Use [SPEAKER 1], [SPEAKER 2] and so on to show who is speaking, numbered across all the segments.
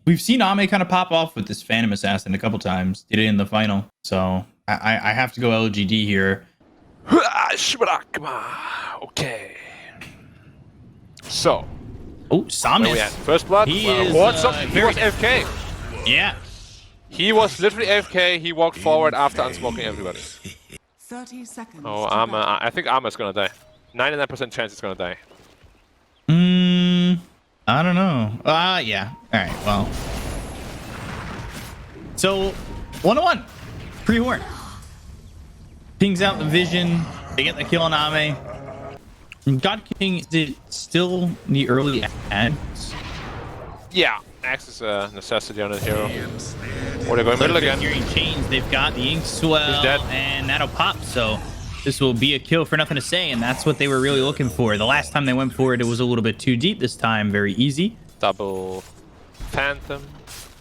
[SPEAKER 1] We've seen Ame kind of pop off with this Phantom Assassin a couple times. Did it in the final. So I have to go LGD here.
[SPEAKER 2] Okay. So.
[SPEAKER 1] Oh, Somnus.
[SPEAKER 2] First blood.
[SPEAKER 1] He is
[SPEAKER 2] he was AFK.
[SPEAKER 1] Yeah.
[SPEAKER 2] He was literally AFK. He walked forward after unsmoking everybody.
[SPEAKER 3] 30 seconds.
[SPEAKER 2] Oh, Arma. I think Arma's gonna die. 99% chance it's gonna die.
[SPEAKER 1] I don't know. Yeah. All right. Well. So, 1-1. Pre-horn. Pings out the vision. They get the kill on Ame. God King, is it still the early ads?
[SPEAKER 2] Yeah. Axe is a necessity on the hero. Or they're going middle again.
[SPEAKER 1] Chains. They've got the Inkswell, and that'll pop. So this will be a kill for nothing to say, and that's what they were really looking for. The last time they went for it, it was a little bit too deep. This time, very easy.
[SPEAKER 2] Double Phantom.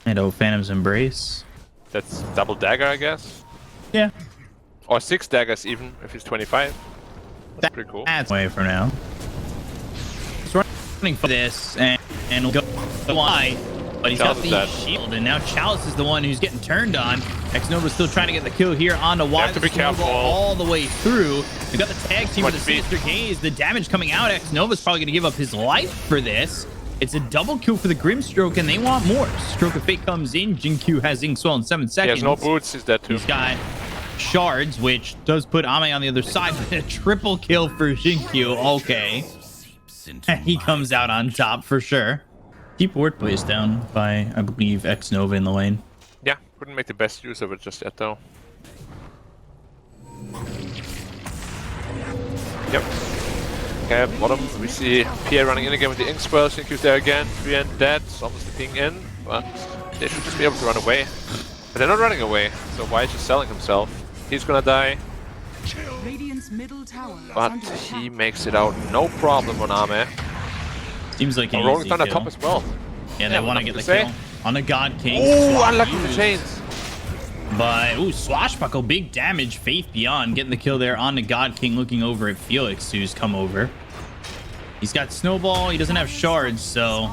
[SPEAKER 1] And Phantom's Embrace.
[SPEAKER 2] That's double dagger, I guess.
[SPEAKER 1] Yeah.
[SPEAKER 2] Or 6 daggers even, if he's 25. That's pretty cool.
[SPEAKER 1] That's way for now. He's running for this, and we'll go why. But he's got the shield, and now Chalice is the one who's getting turned on. Xnova's still trying to get the kill here on the wide.
[SPEAKER 2] Have to be careful.
[SPEAKER 1] All the way through. We got the tag team with the Sinister Gaze. The damage coming out. Xnova's probably going to give up his life for this. It's a double kill for the Grimstroke, and they want more. Stroke of Fate comes in. Jinkyu has Inkswell in 7 seconds.
[SPEAKER 2] He has no boots. He's dead too.
[SPEAKER 1] He's got shards, which does put Ame on the other side. But a triple kill for Jinkyu. Okay. He comes out on top for sure. Keep ward plays down by, I believe, Xnova in the lane.
[SPEAKER 2] Yeah, couldn't make the best use of it just yet, though. Yep. Okay, bottom, we see Pierre running in again with the Inkswell. Shinkyu's there again. 3 and dead. Almost ping in, but they should just be able to run away. But they're not running away, so why is he selling himself? He's gonna die.
[SPEAKER 3] Radiant's middle tower
[SPEAKER 2] But he makes it out no problem on Ame.
[SPEAKER 1] Seems like an
[SPEAKER 2] Rolling's
[SPEAKER 1] easy
[SPEAKER 2] on the
[SPEAKER 1] kill.
[SPEAKER 2] top as well.
[SPEAKER 1] Yeah, they want to get the
[SPEAKER 2] say.
[SPEAKER 1] kill on the God King.
[SPEAKER 2] Oh, unlucky the chains.
[SPEAKER 1] But, ooh, Swashbuckle, big damage. Faith Beyond getting the kill there on the God King, looking over at Felix, who's come over. He's got Snowball. He doesn't have shards, so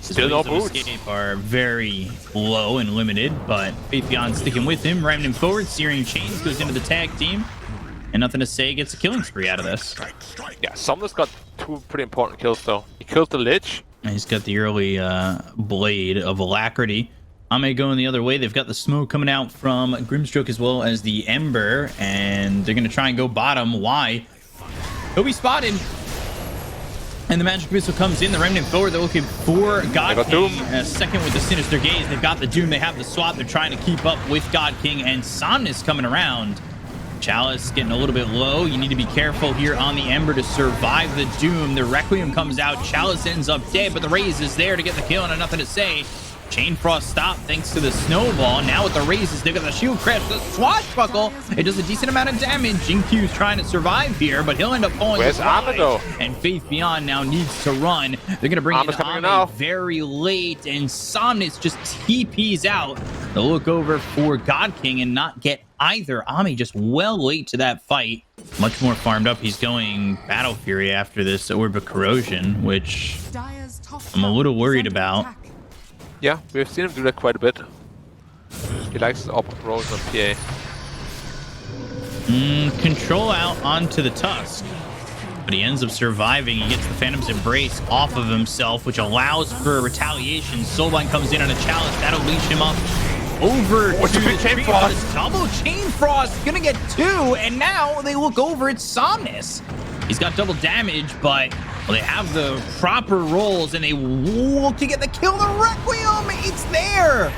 [SPEAKER 2] still no boots.
[SPEAKER 1] Escape are very low and limited, but Faith Beyond sticking with him, ramming him forward. Searing Chains goes into the tag team. And nothing to say, gets a killing spree out of this.
[SPEAKER 2] Yeah, Somnus got 2 pretty important kills though. He killed the Lich.
[SPEAKER 1] And he's got the early Blade of Alacrity. Ame going the other way. They've got the smoke coming out from Grimstroke as well as the Ember. And they're going to try and go bottom. Why? He'll be spotted. And the Magic Missile comes in. The Remnant forward. They're looking for God King. Second with the Sinister Gaze. They've got the Doom. They have the swap. They're trying to keep up with God King. And Somnus coming around. Chalice getting a little bit low. You need to be careful here on the Ember to survive the Doom. The Requiem comes out. Chalice ends up dead, but the Raze is there to get the kill and nothing to say. Chain Frost stopped thanks to the Snowball. Now with the Razes, they've got the Shield Crash. The Swashbuckle. It does a decent amount of damage. Jinkyu's trying to survive here, but he'll end up falling.
[SPEAKER 2] Where's Ame though?
[SPEAKER 1] And Faith Beyond now needs to run. They're going to bring
[SPEAKER 2] Ame's
[SPEAKER 1] in
[SPEAKER 2] coming
[SPEAKER 1] Ame very late, and Somnus just TPs out. They'll look over for God King and not get either. Ame just well late to that fight. Much more farmed up. He's going Battle Fury after this Orb of Corrosion, which I'm a little worried about.
[SPEAKER 2] Yeah, we've seen him do that quite a bit. He likes the Orb of Corrosion on PA.
[SPEAKER 1] Control out onto the Tusk. But he ends up surviving. He gets the Phantom's Embrace off of himself, which allows for retaliation. Soulbind comes in on a Chalice. That'll leash him up over to the Chain Frost. Double Chain Frost. Gonna get 2. And now they look over at Somnus. He's got double damage, but well, they have the proper rolls, and they look to get the kill. The Requiem. It's there.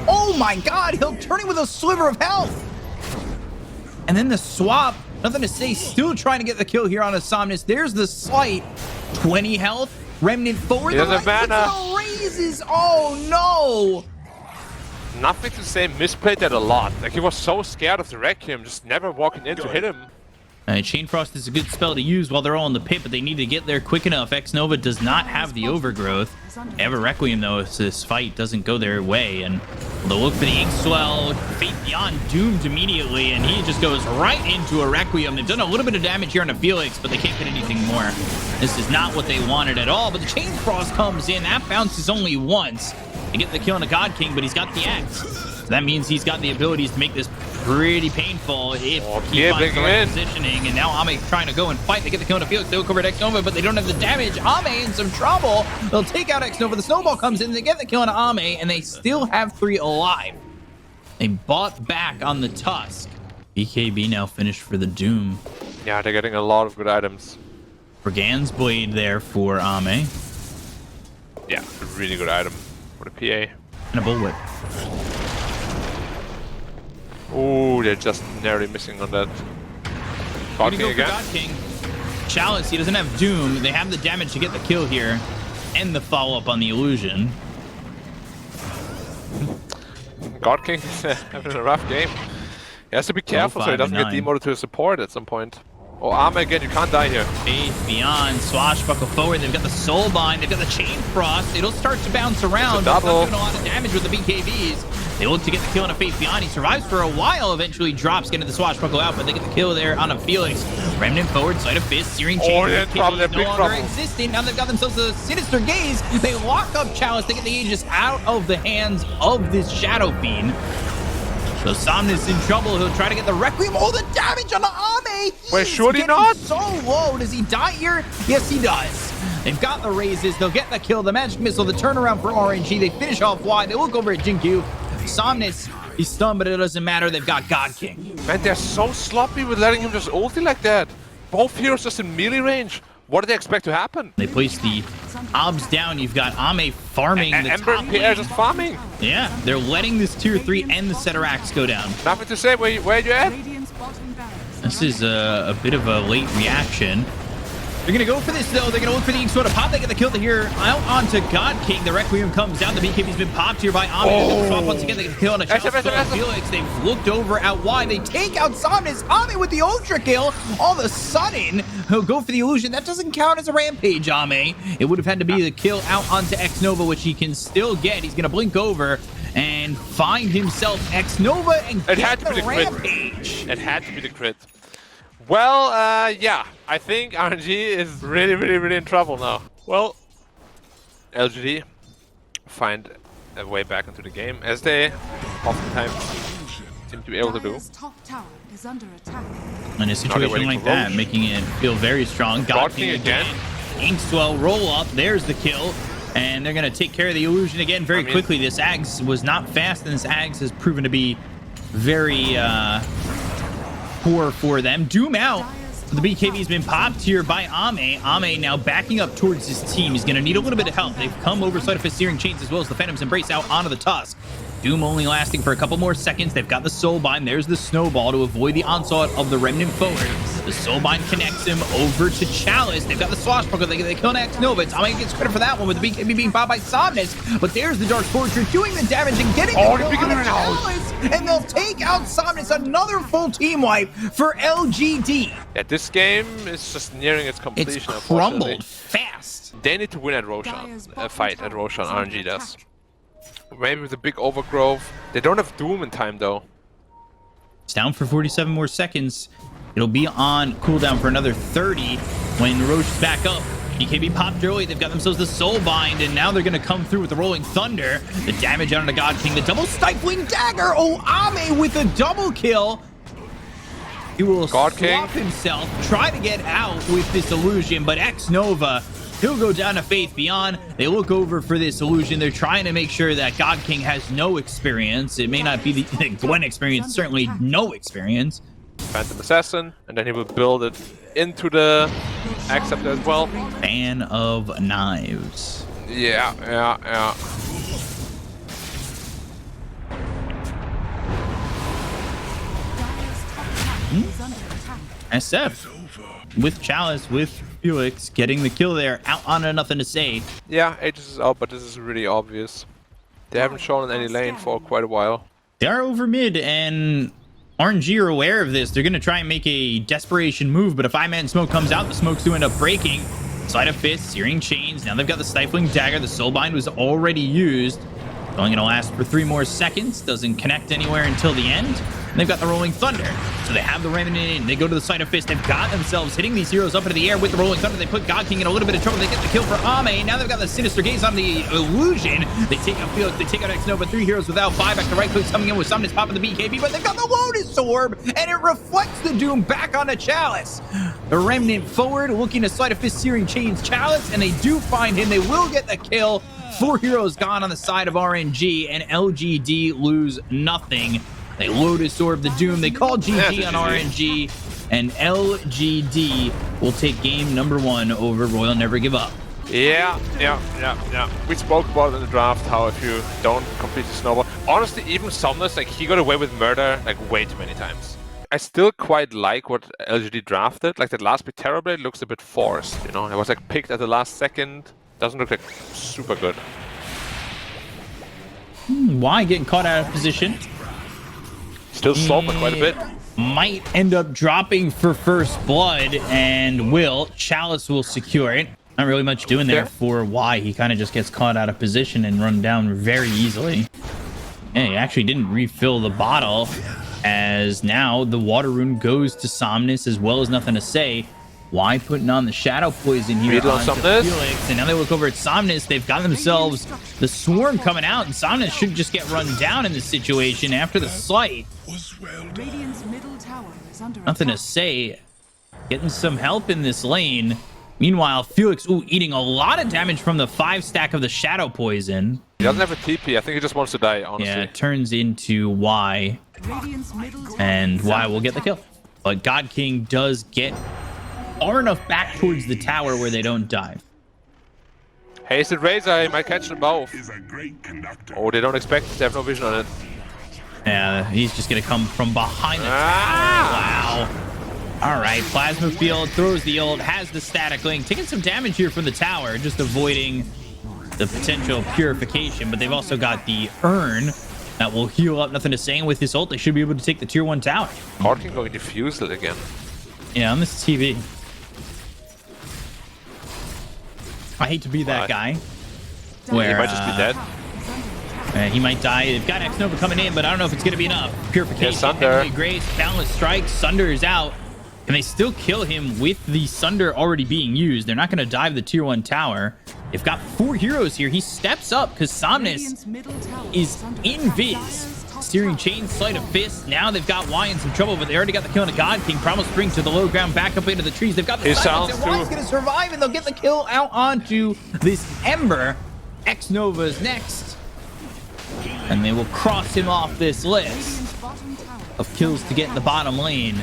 [SPEAKER 1] Oh my God. He'll turn it with a sliver of health. And then the swap. Nothing to say. Still trying to get the kill here on a Somnus. There's the slight. 20 health. Remnant forward. The Razes. Oh no.
[SPEAKER 2] Nothing to say. Misplayed that a lot. Like he was so scared of the Requiem, just never walking in to hit him.
[SPEAKER 1] Chain Frost is a good spell to use while they're all in the pit, but they need to get there quick enough. Xnova does not have the Overgrowth. They have a Requiem, though, if this fight doesn't go their way. And they'll look for the Inkswell. Faith Beyond doomed immediately, and he just goes right into a Requiem. They've done a little bit of damage here on a Felix, but they can't get anything more. This is not what they wanted at all, but the Chain Frost comes in. That bounces only once. to get the kill on a God King, but he's got the X. So that means he's got the abilities to make this pretty painful if he finds the right positioning. And now Ame trying to go and fight to get the kill on a Felix. They'll cover X-Nova, but they don't have the damage. Ame in some trouble. They'll take out X-Nova. The snowball comes in. They get the kill on Ame, and they still have 3 alive. They bought back on the Tusk. BKB now finished for the Doom.
[SPEAKER 2] Yeah, they're getting a lot of good items.
[SPEAKER 1] Brigand's Blade there for Ame.
[SPEAKER 2] Yeah, a really good item for the PA.
[SPEAKER 1] And a Bullwhip.
[SPEAKER 2] Oh, they're just narrowly missing on that. God King again.
[SPEAKER 1] God King. Chalice, he doesn't have Doom. They have the damage to get the kill here. And the follow-up on the illusion.
[SPEAKER 2] God King is having a rough game. He has to be careful so he doesn't get demoted to a support at some point. Oh, Ame again, you can't die here.
[SPEAKER 1] Faith Beyond, swashbuckle forward. They've got the Soulbind, they've got the Chain Frost. It'll start to bounce around. But it's not doing a lot of damage with the BKBs. They look to get the kill on a Faith Beyond. He survives for a while, eventually drops, getting the swashbuckle out, but they get the kill there on a Felix. Remnant forward, Sleight of Fist, Searing Chain.
[SPEAKER 2] No longer
[SPEAKER 1] existing. Now they've got themselves a Sinister Gaze. They lock up Chalice. They get the Aegis out of the hands of this Shadow Fiend. So Somnus in trouble. He'll try to get the Requiem. Oh, the damage on the Ame!
[SPEAKER 2] Wait, surely not?
[SPEAKER 1] So low. Does he die here? Yes, he does. They've got the raises. They'll get the kill. The Magic Missile, the turnaround for RNG. They finish off wide. They look over at Jinkyu. Somnus, he's stunned, but it doesn't matter. They've got God King.
[SPEAKER 2] Man, they're so sloppy with letting him just ulti like that. Both heroes just in melee range. What do they expect to happen?
[SPEAKER 1] They place the obs down. You've got Ame farming the
[SPEAKER 2] Ember
[SPEAKER 1] top
[SPEAKER 2] and PR just farming.
[SPEAKER 1] Yeah, they're letting this tier 3 and the Ceterax go down.
[SPEAKER 2] Nothing to say. Where you at?
[SPEAKER 1] This is a bit of a late reaction. They're going to go for this, though. They're going to look for the Inkstone to pop. They get the kill here out onto God King. The Requiem comes down. The BKB's been popped here by Ame. Swap once again. They get the kill on a Felix. They've looked over at Y. They take out Somnus. Ame with the Ultra kill. All of a sudden, he'll go for the illusion. That doesn't count as a rampage, Ame. It would have had to be the kill out onto X-Nova, which he can still get. He's going to blink over and find himself X-Nova and get the rampage.
[SPEAKER 2] It had to be the crit. Well, yeah, I think RNG is really in trouble now. Well, LGD find a way back into the game, as they oftentimes seem to be able to do.
[SPEAKER 1] In a situation like that, making it feel very strong. God King again. Inkswell roll up. There's the kill. And they're going to take care of the illusion again very quickly. This Ags was not fast, and this Ags has proven to be very poor for them. Doom out. The BKB's been popped here by Ame. Ame now backing up towards his team. He's going to need a little bit of help. They've come over Sleight of Fist, Searing Chains, as well as the Phantom's Embrace out onto the Tusk. Doom only lasting for a couple more seconds. They've got the Soulbind. There's the Snowball to avoid the onslaught of the Remnant forward. The Soulbind connects him over to Chalice. They've got the Swashbuckle. They kill X-Nova. Ame gets credit for that one with the BKB being popped by Somnus. But there's the Dark Fortress doing the damage and getting the kill on Chalice. And they'll take out Somnus. Another full team wipe for LGD.
[SPEAKER 2] Yeah, this game is just nearing its completion.
[SPEAKER 1] It's crumbled fast.
[SPEAKER 2] They need to win at Roshan. A fight at Roshan, RNG does. Maybe with a big overgrowth. They don't have Doom in time, though.
[SPEAKER 1] It's down for 47 more seconds. It'll be on cooldown for another 30 when Roche is back up. BKB popped early. They've got themselves the Soulbind, and now they're going to come through with the Rolling Thunder. The damage out on the God King. The double Stifling Dagger. Oh, Ame with a double kill. He will swap himself, try to get out with this illusion, but X-Nova, he'll go down to Faith Beyond. They look over for this illusion. They're trying to make sure that God King has no experience. It may not be the Gwen experience, certainly no experience.
[SPEAKER 2] Phantom Assassin, and then he will build it into the Acceptor as well.
[SPEAKER 1] Fan of Knives.
[SPEAKER 2] Yeah.
[SPEAKER 1] SF with Chalice, with Felix getting the kill there, out on a nothing to say.
[SPEAKER 2] Yeah, Aegis is out, but this is really obvious. They haven't shown in any lane for quite a while.
[SPEAKER 1] They are over mid, and RNG are aware of this. They're going to try and make a desperation move, but if I-Man Smoke comes out, the smokes do end up breaking. Sleight of Fist, Searing Chains. Now they've got the Stifling Dagger. The Soulbind was already used. Only going to last for 3 more seconds. Doesn't connect anywhere until the end. And they've got the Rolling Thunder. So they have the Remnant in. They go to the Sleight of Fist. They've got themselves hitting these heroes up into the air with the Rolling Thunder. They put God King in a little bit of trouble. They get the kill for Ame. Now they've got the Sinister Gaze on the Illusion. They take out Felix. They take out X-Nova. 3 heroes without 5. Back to right clicks coming in with Somnus popping the BKB. But they've got the Lotus Orb. And it reflects the Doom back onto Chalice. The Remnant forward looking to Sleight of Fist Searing Chains Chalice. And they do find him. They will get the kill. 4 heroes gone on the side of RNG. And LGD lose nothing. They Lotus Orb the Doom. They call GG on RNG. And LGD will take game number 1 over Royal Never Give Up.
[SPEAKER 2] Yeah. We spoke about it in the draft, how if you don't complete the snowball. Honestly, even Somnus, like, he got away with murder, like, way too many times. I still quite like what LGD drafted. Like, that last big Terrorblade looks a bit forced, you know? It was, like, picked at the last second. Doesn't look, like, super good.
[SPEAKER 1] Why getting caught out of position?
[SPEAKER 2] Still sulfur quite a bit.
[SPEAKER 1] Might end up dropping for first blood, and Chalice will secure it. Not really much doing there for Y. He kind of just gets caught out of position and run down very easily. And he actually didn't refill the bottle, as now the Water Rune goes to Somnus as well as Nothing to Say. Y putting on the Shadow Poison here on Felix, and now they look over at Somnus. They've got themselves the Swarm coming out, and Somnus should just get run down in this situation after the Slight.
[SPEAKER 3] Radiant's middle tower is under
[SPEAKER 1] Nothing to Say, getting some help in this lane. Meanwhile, Felix, eating a lot of damage from the 5 stack of the Shadow Poison.
[SPEAKER 2] He doesn't have a TP. I think he just wants to die, honestly.
[SPEAKER 1] Yeah, it turns into Y, and Y will get the kill. But God King does get far enough back towards the tower where they don't dive.
[SPEAKER 2] Hasted Razor, he might catch them both. Oh, they don't expect it. They have no vision on it.
[SPEAKER 1] Yeah, he's just going to come from behind the tower. Wow. All right, Plasma Field throws the ult, has the Static Link, taking some damage here from the tower, just avoiding the potential purification. But they've also got the Urn that will heal up. Nothing to Say. With this ult, they should be able to take the tier 1 tower.
[SPEAKER 2] God King going to defuse it again.
[SPEAKER 1] Yeah, on this TV. I hate to be that guy. Where,
[SPEAKER 2] he might just be dead.
[SPEAKER 1] He might die. They've got X-Nova coming in, but I don't know if it's going to be enough. Purification,
[SPEAKER 2] Sunder.
[SPEAKER 1] Grace, Boundless Strike. Sunder is out. Can they still kill him with the Sunder already being used? They're not going to dive the tier 1 tower. They've got 4 heroes here. He steps up because Somnus is in Viz. Searing Chain, Sleight of Fist. Now they've got Y in some trouble, but they already got the kill on a God King. Promise Spring to the low ground, back up into the trees. They've got the silence, and Y's going to survive, and they'll get the kill out onto this Ember. X-Nova's next. And they will cross him off this list of kills to get in the bottom lane.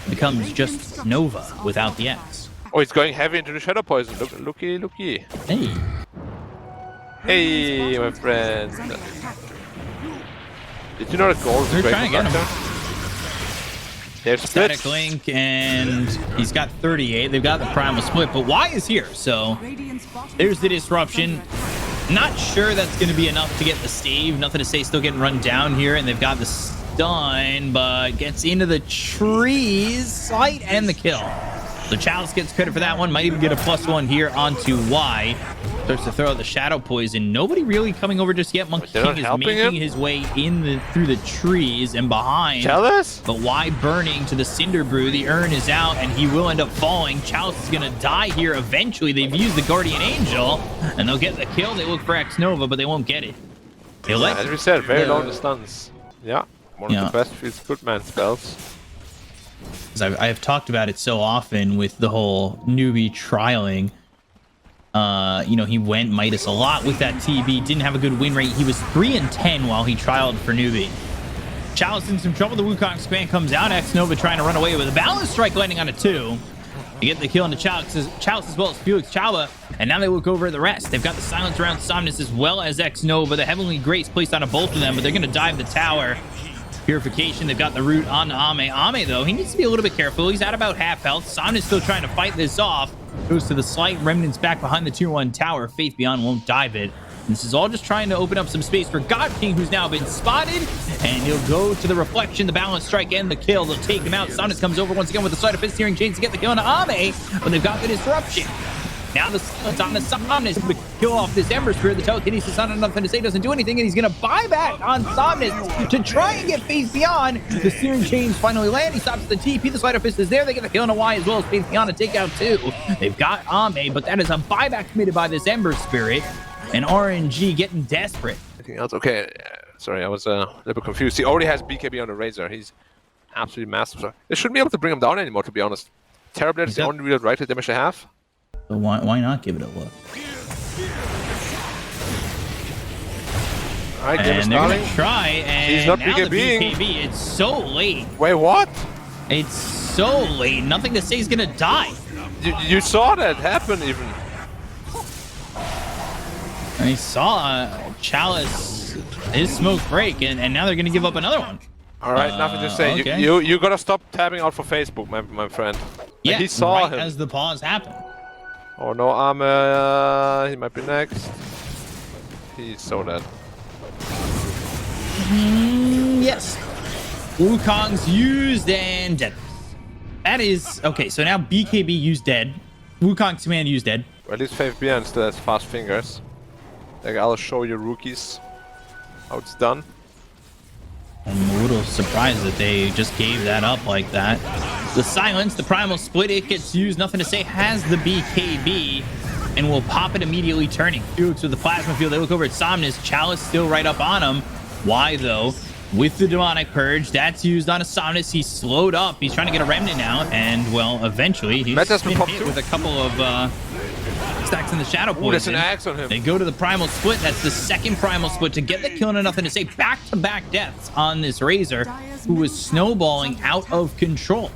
[SPEAKER 1] It becomes just Nova without the X.
[SPEAKER 2] Oh, he's going heavy into the Shadow Poison. Looky.
[SPEAKER 1] Hey.
[SPEAKER 2] Hey, my friend. Did you know that gold is
[SPEAKER 1] They're
[SPEAKER 2] great
[SPEAKER 1] trying to get him.
[SPEAKER 2] They're split.
[SPEAKER 1] Static Link, and he's got 38. They've got the Primal Split, but Y is here, so there's the disruption. Not sure that's going to be enough to get the save. Nothing to Say, still getting run down here, and they've got the stun, but gets into the trees. Sight and the kill. So Chalice gets credit for that one. Might even get a +1 here onto Y. Starts to throw out the Shadow Poison. Nobody really coming over just yet. Monkey King is making his way in through the trees and behind.
[SPEAKER 2] Chalice?
[SPEAKER 1] But Y burning to the Cinder Brew. The Urn is out, and he will end up falling. Chalice is going to die here eventually. They've used the Guardian Angel, and they'll get the kill. They look for X-Nova, but they won't get it.
[SPEAKER 2] As we said, very long distance. Yeah, one of the best Feels Good Man spells.
[SPEAKER 1] I have talked about it so often with the whole newbie trialing. You know, he went Midas a lot with that TB, didn't have a good win rate. He was 3-10 while he trialed for newbie. Chalice in some trouble. The Wukong Span comes out. X-Nova trying to run away with a Balance Strike landing on a 2. You get the kill into Chalice as well as Felix Chaba, and now they look over at the rest. They've got the silence around Somnus as well as X-Nova. The Heavenly Grace placed on both of them, but they're going to dive the tower. Purification, they've got the root on Ame. Ame, though, he needs to be a little bit careful. He's at about half health. Somnus still trying to fight this off. Goes to the Slight. Remnants back behind the tier 1 tower. Faith Beyond won't dive it. And this is all just trying to open up some space for God King, who's now been spotted. And he'll go to the Reflection, the Balance Strike, and the kill. They'll take him out. Somnus comes over once again with the Sleight of Fist, Searing Chains to get the kill on Ame. But they've got the disruption. Now the silence on the Somnus to kill off this Ember Spirit. The telekinesis on nothing to say doesn't do anything, and he's going to buy back on Somnus to try and get Faith Beyond. The Searing Chains finally land. He stops the TP. The Slider Fist is there. They get the kill on a Y as well as Faith Beyond to take out two. They've got Ame, but that is a buyback committed by this Ember Spirit. And RNG getting desperate.
[SPEAKER 2] Anything else? Okay, sorry, I was a little bit confused. He already has BKB on the Razor. He's absolutely massive. So they shouldn't be able to bring him down anymore, to be honest. Terrorblade is the only real right damage I have.
[SPEAKER 1] So why not give it a look?
[SPEAKER 2] Alright,
[SPEAKER 1] and they're gonna try, and
[SPEAKER 2] he's not
[SPEAKER 1] now the
[SPEAKER 2] BKBing.
[SPEAKER 1] BKB, it's so late.
[SPEAKER 2] Wait, what?
[SPEAKER 1] It's so late. Nothing to say he's gonna die.
[SPEAKER 2] You saw that happen even.
[SPEAKER 1] And he saw Chalice, his smoke break, and now they're gonna give up another one.
[SPEAKER 2] Alright, nothing to say.
[SPEAKER 1] Okay.
[SPEAKER 2] You gotta stop tabbing out for Facebook, my friend.
[SPEAKER 1] Yeah,
[SPEAKER 2] he saw
[SPEAKER 1] right
[SPEAKER 2] him.
[SPEAKER 1] as the pause happened.
[SPEAKER 2] Oh no, he might be next. He's so dead.
[SPEAKER 1] Yes. Wukong's used and dead. That is okay. So now BKB used dead. Wukong's command used dead.
[SPEAKER 2] Well, at least Faith Beyond still has fast fingers. Like, I'll show you rookies how it's done.
[SPEAKER 1] I'm a little surprised that they just gave that up like that. The silence, the primal split, it gets used. Nothing to say. Has the BKB and will pop it immediately, turning. Felix with the plasma field. They look over at Somnus. Chalice still right up on him. Why though? With the demonic purge, that's used on a Somnus. He's slowed up. He's trying to get a remnant now, and well, eventually he's been hit with a couple of stacks in the shadow poison.
[SPEAKER 2] There's an axe on him.
[SPEAKER 1] They go to the primal split. That's the second primal split to get the kill and nothing to say. Back-to-back deaths on this Razor, who was snowballing out of control.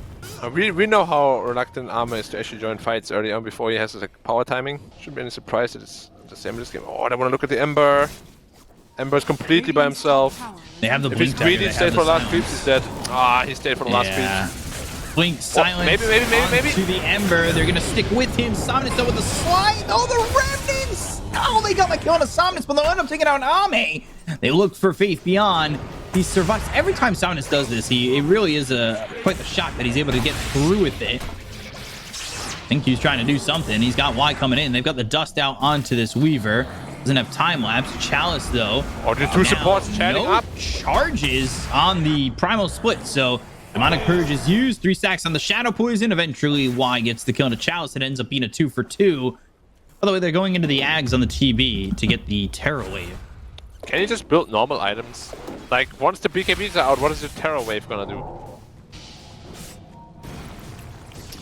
[SPEAKER 2] We know how reluctant Arma is to actually join fights early on before he has like power timing. Shouldn't be any surprise that it's the same in this game. Oh, I want to look at the Ember. Ember's completely by himself.
[SPEAKER 1] They have the
[SPEAKER 2] if
[SPEAKER 1] blink
[SPEAKER 2] he's greedy,
[SPEAKER 1] dagger,
[SPEAKER 2] stayed for the last creeps, he's dead. Ah, he stayed for the last creeps.
[SPEAKER 1] Blink silence.
[SPEAKER 2] Maybe.
[SPEAKER 1] To the Ember. They're gonna stick with him. Somnus though with the slide. Oh, the remnants! Oh, they got the kill on a Somnus, but they'll end up taking out Ame. They look for Faith Beyond. He survives. Every time Somnus does this, it really is quite the shock that he's able to get through with it. I think he's trying to do something. He's got Y coming in. They've got the dust out onto this Weaver. Doesn't have time lapse. Chalice though.
[SPEAKER 2] Oh, the two supports chatting up.
[SPEAKER 1] Charges on the primal split. So demonic purge is used. 3 stacks on the shadow poison. Eventually Y gets the kill to Chalice. It ends up being a 2 for 2. By the way, they're going into the Ags on the TB to get the Terror Wave.
[SPEAKER 2] Can you just build normal items? Like, once the BKBs are out, what is the Terror Wave gonna do?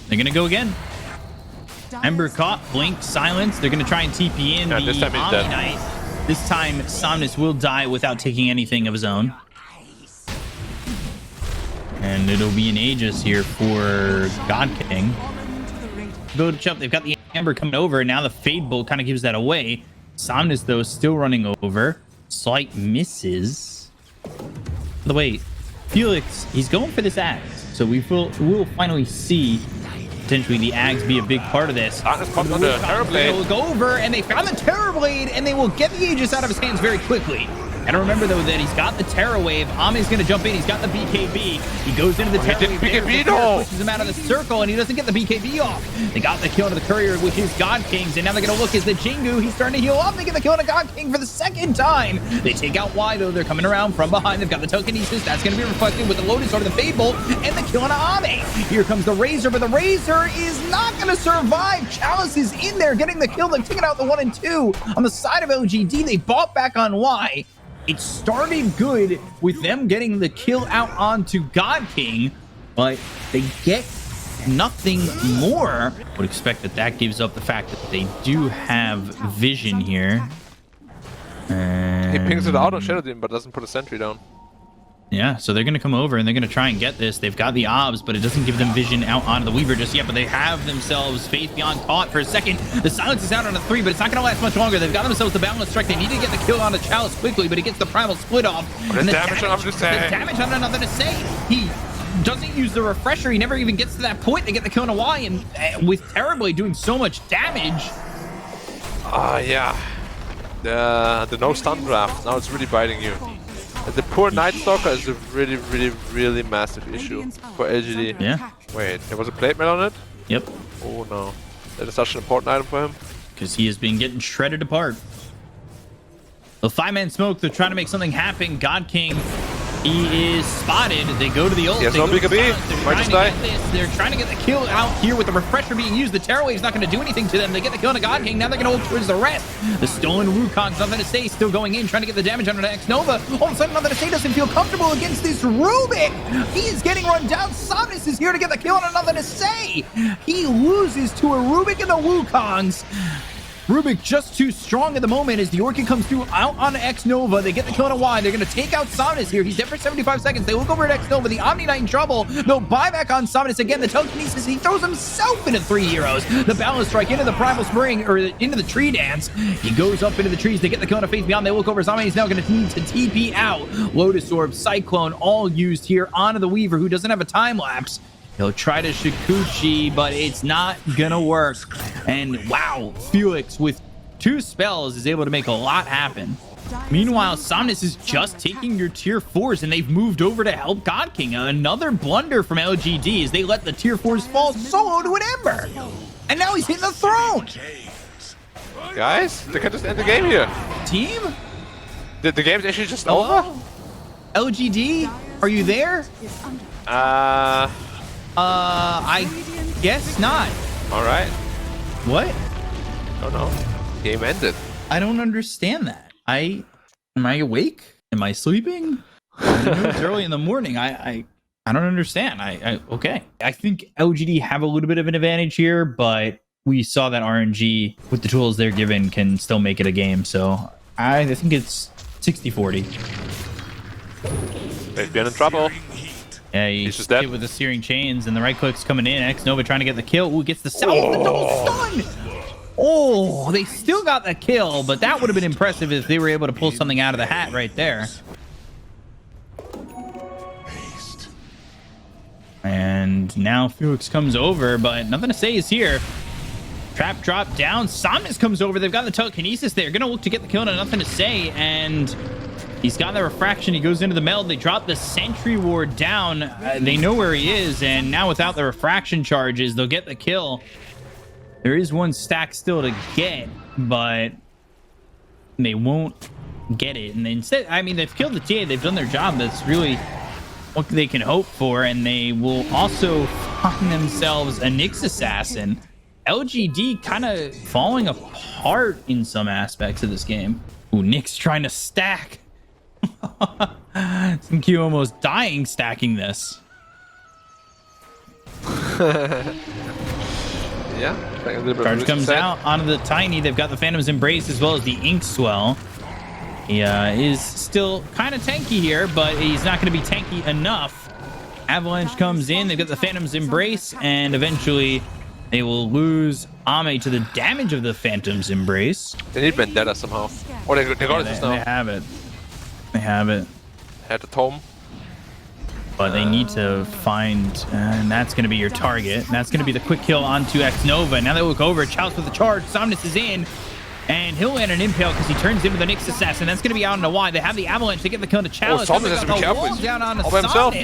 [SPEAKER 1] They're gonna go again. Ember caught, blink, silence. They're gonna try and TP in the
[SPEAKER 2] this time he's dead.
[SPEAKER 1] Omni-Knight. This time Somnus will die without taking anything of his own. And it'll be an Aegis here for God King. Go to Chup. They've got the Ember coming over, and now the Fade Bolt kind of gives that away. Somnus though still running over. Slight misses. By the way, Felix, he's going for this Axe. So we'll finally see potentially the Ags be a big part of this. They will go over, and they found the Terror Blade, and they will get the Aegis out of his hands very quickly. And remember, though, that he's got the Terror Wave. Ame's going to jump in. He's got the BKB. He goes into the Terror Wave. Pushes him out of the circle, and he doesn't get the BKB off. They got the kill to the Courier, which is God King's, and now they're going to look as the Jingu. He's starting to heal up. They get the kill to God King for the second time. They take out Y, though. They're coming around from behind. They've got the Telekinesis. That's going to be reflected with the Lotus or the Fade Bolt, and the kill on Ame. Here comes the Razor, but the Razor is not going to survive. Chalice is in there getting the kill. They're taking out the 1 and 2 on the side of LGD. They bought back on Y. It started good with them getting the kill out onto God King, but they get nothing more. Would expect that gives up the fact that they do have vision here.
[SPEAKER 2] He pings it out on Shadow Demon, but doesn't put a sentry down.
[SPEAKER 1] Yeah, so they're going to come over and they're going to try and get this. They've got the obs, but it doesn't give them vision out onto the Weaver just yet, but they have themselves Faith Beyond caught for a second. The silence is out on a 3, but it's not going to last much longer. They've got themselves the Balance Strike. They need to get the kill on the Chalice quickly, but he gets the Primal Split off.
[SPEAKER 2] And the damage on
[SPEAKER 1] nothing to say. He doesn't use the Refresher. He never even gets to that point. They get the kill on a Y, and with Terribly doing so much damage.
[SPEAKER 2] Yeah. The no stun draft. Now it's really biting you. The poor Night Stalker is a really, really, really massive issue for LGD.
[SPEAKER 1] Yeah.
[SPEAKER 2] Wait, there was a plate mail on it?
[SPEAKER 1] Yep.
[SPEAKER 2] Oh no. That is such an important item for him.
[SPEAKER 1] Because he has been getting shredded apart. The 5-man smoke, they're trying to make something happen. God King, he is spotted. They go to the ult.
[SPEAKER 2] He has no Bkop. Might just die.
[SPEAKER 1] They're trying to get the kill out here with the refresher being used. The Terror Wave's not going to do anything to them. They get the kill on a God King. Now they're going to ult towards the rest. The stolen Wukong's nothing to say. Still going in, trying to get the damage onto X Nova. All of a sudden, nothing to say doesn't feel comfortable against this Rubik. He is getting run down. Somnus is here to get the kill on nothing to say. He loses to a Rubik and the Wukongs. Rubik just too strong at the moment as the Orchid comes through out on X Nova. They get the kill on a Y. They're going to take out Somnus here. He's dead for 75 seconds. They look over at X Nova. The Omni Knight in trouble. They'll buy back on Somnus again. The telekinesis, he throws himself into 3 heroes. The Balance Strike into the Primal Spring, or into the Tree Dance. He goes up into the trees. They get the kill on a Faith Beyond. They look over. Somnus is now going to need to TP out. Lotus Orb, Cyclone, all used here onto the Weaver, who doesn't have a time lapse. He'll try to Shikuchi, but it's not gonna work. And wow, Felix with 2 spells is able to make a lot happen. Meanwhile, Somnus is just taking your tier 4s, and they've moved over to help God King. Another blunder from LGD as they let the tier 4s fall solo to an Ember. And now he's hitting the throne.
[SPEAKER 2] Guys, they can just end the game here.
[SPEAKER 1] Team?
[SPEAKER 2] The game's actually just over?
[SPEAKER 1] LGD, are you there? I guess not.
[SPEAKER 2] All right.
[SPEAKER 1] What?
[SPEAKER 2] Oh no. Game ended.
[SPEAKER 1] I don't understand that. Am I awake? Am I sleeping? I know it's early in the morning. I don't understand. Okay. I think LGD have a little bit of an advantage here, but we saw that RNG with the tools they're given can still make it a game. So I think it's 60-40.
[SPEAKER 2] They've been in trouble.
[SPEAKER 1] Yeah, he's just dead with the searing chains, and the right click's coming in. X Nova trying to get the kill. Ooh, gets the salve, the double stun. Oh, they still got the kill, but that would have been impressive if they were able to pull something out of the hat right there. And now Felix comes over, but nothing to say is here. Trap drop down. Somnus comes over. They've got the telekinesis there. Gonna look to get the kill, and nothing to say. And he's got the refraction. He goes into the meld. They drop the sentry ward down. They know where he is, and now without the refraction charges, they'll get the kill. There is 1 stack still to get, but they won't get it. And instead, I mean, they've killed the TA. They've done their job. That's really what they can hope for, and they will also find themselves a Nyx assassin. LGD kind of falling apart in some aspects of this game. Ooh, Nyx trying to stack. Q almost dying stacking this.
[SPEAKER 2] Yeah.
[SPEAKER 1] Charge comes out onto the Tiny. They've got the Phantom's Embrace as well as the Ink Swell. He is still kind of tanky here, but he's not going to be tanky enough. Avalanche comes in. They've got the Phantom's Embrace, and eventually they will lose Ame to the damage of the Phantom's Embrace.
[SPEAKER 2] They need Vendetta somehow. Oh, they got it just now.
[SPEAKER 1] They have it. They have it.
[SPEAKER 2] Had the tome.
[SPEAKER 1] But they need to find, and that's going to be your target. That's going to be the quick kill onto X Nova. Now they look over. Chalice with the charge. Somnus is in, and he'll land an impale because he turns into the Nyx assassin. That's going to be out on the Y. They have the avalanche. They get the kill to Chalice.
[SPEAKER 2] Oh, Somnus has to be careful.
[SPEAKER 1] Down on
[SPEAKER 2] all by himself.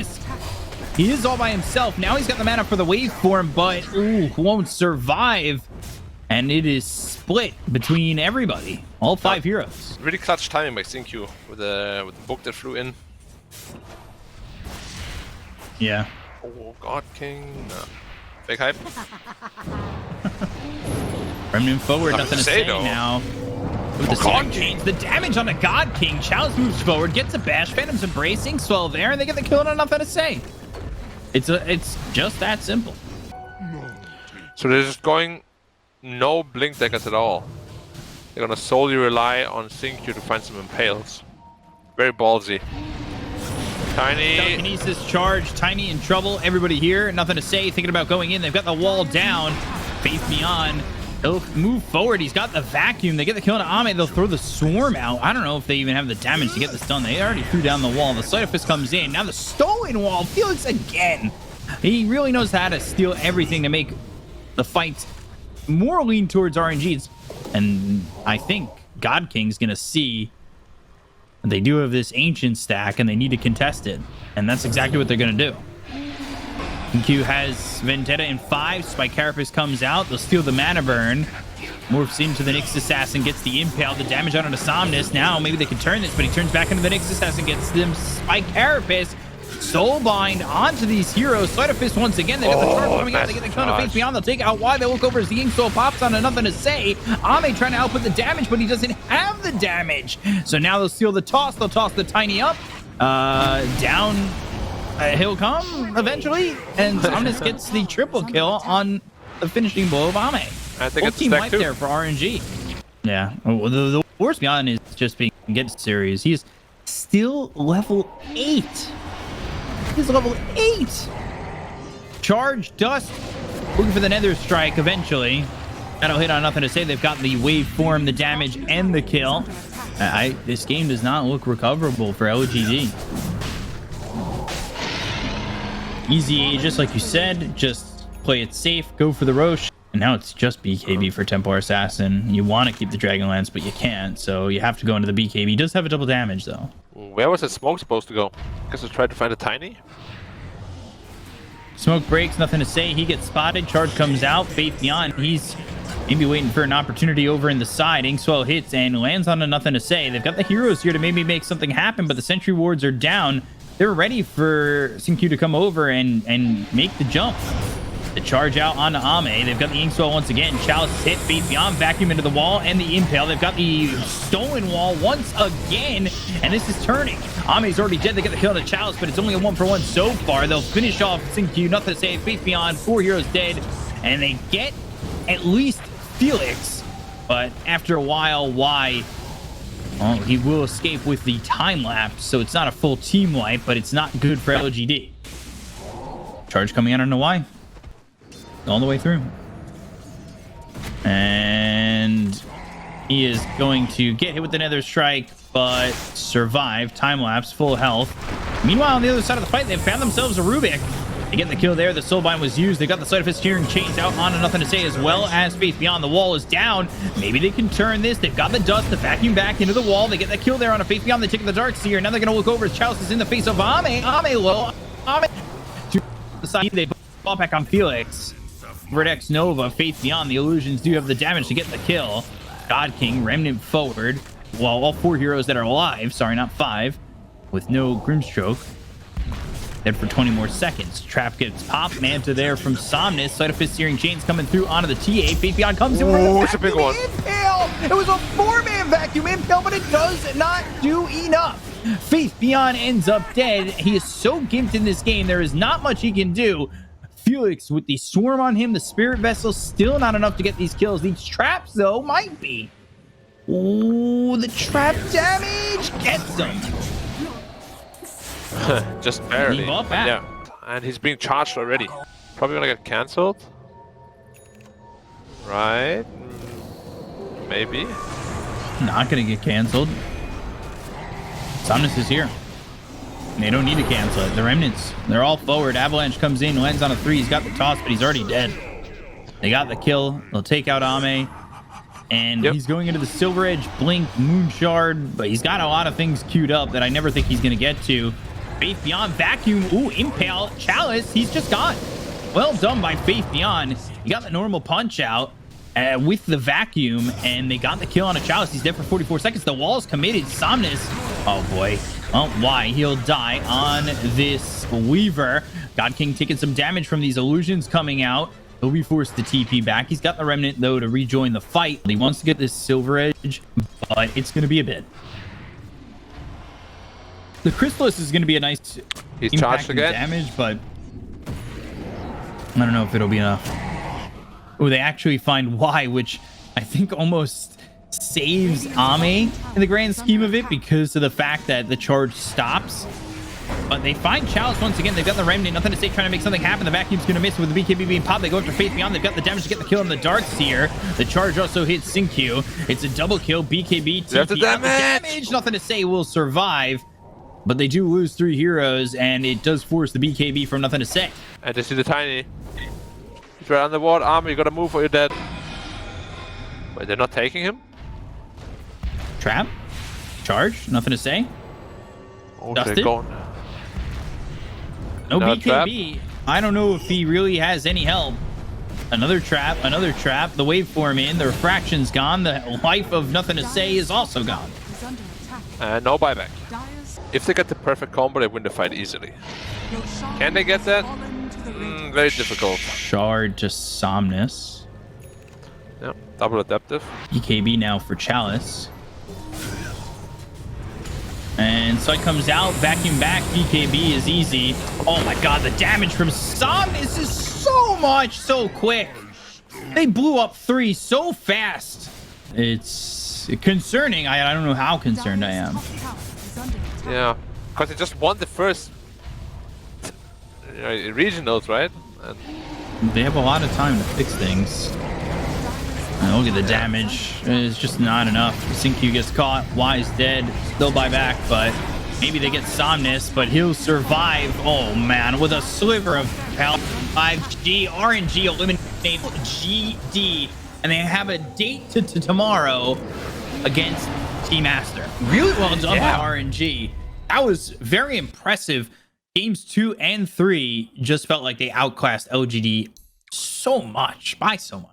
[SPEAKER 1] He is all by himself. Now he's got the mana for the waveform, but won't survive. And it is split between everybody. All 5 heroes.
[SPEAKER 2] Really clutch timing by Q with the book that flew in.
[SPEAKER 1] Yeah.
[SPEAKER 2] Oh, God King. No. Fake hype.
[SPEAKER 1] Remnant forward, nothing to say
[SPEAKER 2] though.
[SPEAKER 1] now. With the God Chains, the damage on a God King. Chalice moves forward, gets a bash. Phantom's Embracing, Swell there, and they get the kill and nothing to say. It's just that simple.
[SPEAKER 2] So they're just going no blink deckers at all. They're gonna solely rely on Q to find some impales. Very ballsy. Tiny.
[SPEAKER 1] Telekinesis charge. Tiny in trouble. Everybody here. Nothing to say. Thinking about going in. They've got the wall down. Faith Beyond. He'll move forward. He's got the vacuum. They get the kill on Ame. They'll throw the swarm out. I don't know if they even have the damage to get this done. They already threw down the wall. The Sleight of Fist comes in. Now the stolen wall. Felix again. He really knows how to steal everything to make the fights more lean towards RNGs. And I think God King's going to see they do have this ancient stack and they need to contest it. And that's exactly what they're going to do. Q has Vendetta in 5. Spike Carapace comes out. They'll steal the mana burn. Morphs into the Nyx Assassin, gets the impale, the damage out onto Somnus. Now maybe they can turn this, but he turns back into the Nyx Assassin, gets them Spike Carapace. Soulbind onto these heroes. Sleight of Fist once again. They got the charge coming out. They get the count of Faith Beyond. They'll take out Y. They look over as the Ink Soul pops on and nothing to say. Ame trying to output the damage, but he doesn't have the damage. So now they'll steal the toss. They'll toss the Tiny up. Down. He'll come eventually. And Somnus gets the triple kill on the finishing blow of Ame.
[SPEAKER 2] I think it's
[SPEAKER 1] team
[SPEAKER 2] stack
[SPEAKER 1] wipe
[SPEAKER 2] too.
[SPEAKER 1] there for RNG. Yeah. The worst beyond is just being get serious. He's still level 8. He's level 8. Charge Dust. Looking for the Nether Strike eventually. That'll hit on nothing to say. They've got the waveform, the damage, and the kill. This game does not look recoverable for LGD. Easy, just like you said. Just play it safe. Go for the Roche. And now it's just BKB for Templar Assassin. You want to keep the Dragonlance, but you can't. So you have to go into the BKB. He does have a double damage, though.
[SPEAKER 2] Where was that smoke supposed to go? Guess I tried to find a Tiny.
[SPEAKER 1] Smoke breaks, nothing to say. He gets spotted. Charge comes out. Faith Beyond. He's maybe waiting for an opportunity over in the side. Inkswell hits and lands on a nothing to say. They've got the heroes here to maybe make something happen, but the sentry wards are down. They're ready for Sinkyu to come over and make the jump. The charge out onto Ame. They've got the Inkswell once again. Chalice hit. Faith Beyond. Vacuum into the wall and the impale. They've got the stolen wall once again. And this is turning. Ame's already dead. They get the kill on the Chalice, but it's only a 1-for-1 so far. They'll finish off Sinkyu. Nothing to say. Faith Beyond. 4 heroes dead. And they get at least Felix. But after a while, Y... well, he will escape with the time lapse. So it's not a full team wipe, but it's not good for LGD. Charge coming out on the Y. All the way through. And he is going to get hit with the Nether Strike, but survive. Time lapse, full health. Meanwhile, on the other side of the fight, they've found themselves a Rubik. They get the kill there. The Soulbind was used. They got the Sleight of Fist Shearing Chains out on and nothing to say, as well as Faith Beyond. The wall is down. Maybe they can turn this. They've got the dust, the vacuum back into the wall. They get that kill there on a Faith Beyond. They take the Dark Seer. Now they're going to look over as Chalice is in the face of Ame. Ame low. Ame to the side. They fall back on Felix. Vertex Nova, Faith Beyond. The illusions do have the damage to get the kill. God King, Remnant forward. While all 4 heroes that are alive, sorry, not 5, with no Grimstroke. Dead for 20 more seconds. Trap gets popped. Manta there from Somnus. Sleight of Fist Searing Chains coming through onto the TA. Faith Beyond comes in with a
[SPEAKER 2] it's a big one.
[SPEAKER 1] impale. It was a 4-man vacuum impale, but it does not do enough. Faith Beyond ends up dead. He is so gimped in this game. There is not much he can do. Felix with the swarm on him, the Spirit Vessel, still not enough to get these kills. These traps, though, might be. Ooh, the trap damage gets him.
[SPEAKER 2] Just barely.
[SPEAKER 1] Leave off that.
[SPEAKER 2] Yeah. And he's being charged already. Probably gonna get cancelled. Right. Maybe.
[SPEAKER 1] Not gonna get canceled. Somnus is here. They don't need to cancel it. The Remnants, they're all forward. Avalanche comes in, lands on a 3. He's got the toss, but he's already dead. They got the kill. They'll take out Ame. And he's going into the Silver Edge, Blink, Moon Shard. But he's got a lot of things queued up that I never think he's going to get to. Faith Beyond, Vacuum. Ooh, Impale, Chalice. He's just gone. Well done by Faith Beyond. He got the normal punch out with the Vacuum. And they got the kill on a Chalice. He's dead for 44 seconds. The wall's committed. Somnus. Oh, boy. Well, why? He'll die on this Weaver. God King taking some damage from these illusions coming out. He'll be forced to TP back. He's got the Remnant, though, to rejoin the fight. He wants to get this Silver Edge, but it's going to be a bit. The Chrysalis is going to be a nice
[SPEAKER 2] He's
[SPEAKER 1] impact
[SPEAKER 2] charged
[SPEAKER 1] and
[SPEAKER 2] again.
[SPEAKER 1] damage, but I don't know if it'll be enough. Oh, they actually find Y, which I think almost saves Ame in the grand scheme of it because of the fact that the charge stops. But they find Chalice once again. They've got the Remnant. Nothing to say, trying to make something happen. The Vacuum's going to miss with the BKB being popped. They go after Faith Beyond. They've got the damage to get the kill on the Dark Seer. The charge also hits Sinkyu. It's a double kill. BKB, TP,
[SPEAKER 2] the damage.
[SPEAKER 1] Nothing to say, will survive. But they do lose 3 heroes, and it does force the BKB from nothing to say.
[SPEAKER 2] And they see the Tiny. He's right on the ward. Armor, you gotta move or you're dead. Wait, they're not taking him?
[SPEAKER 1] Trap. Charge. Nothing to say.
[SPEAKER 2] Oh,
[SPEAKER 1] Dusted.
[SPEAKER 2] they're gone.
[SPEAKER 1] No
[SPEAKER 2] No
[SPEAKER 1] BKB I don't know if he really has any help. Another trap, another trap. The waveform in, the refraction's gone. The life of nothing to say is also gone.
[SPEAKER 3] Is under attack.
[SPEAKER 2] No buyback.
[SPEAKER 3] Dire's
[SPEAKER 2] If they get the perfect combo, they win the fight easily.
[SPEAKER 3] Roshan
[SPEAKER 2] Can they get that?
[SPEAKER 3] has fallen to the radiant.
[SPEAKER 2] Very difficult.
[SPEAKER 1] Shard to Somnus.
[SPEAKER 2] Yeah, double adaptive.
[SPEAKER 1] BKB now for Chalice. And Sight comes out, vacuum back. BKB is easy. Oh my god, the damage from Somnus is so much, so quick. They blew up 3 so fast. It's concerning. I don't know how concerned I am.
[SPEAKER 3] Top tower is under attack.
[SPEAKER 2] Yeah, because they just won the first regionals, right? And
[SPEAKER 1] They have a lot of time to fix things. And look at the damage. It's just not enough. Syncue gets caught. Y's dead. Still buy back, but maybe they get Somnus, but he'll survive. Oh man, with a sliver of health. 5G, RNG eliminate GD. And they have a date to tomorrow against Team Master. Really well done by RNG. That was very impressive. Games 2 and 3 just felt like they outclassed LGD so much, by so much.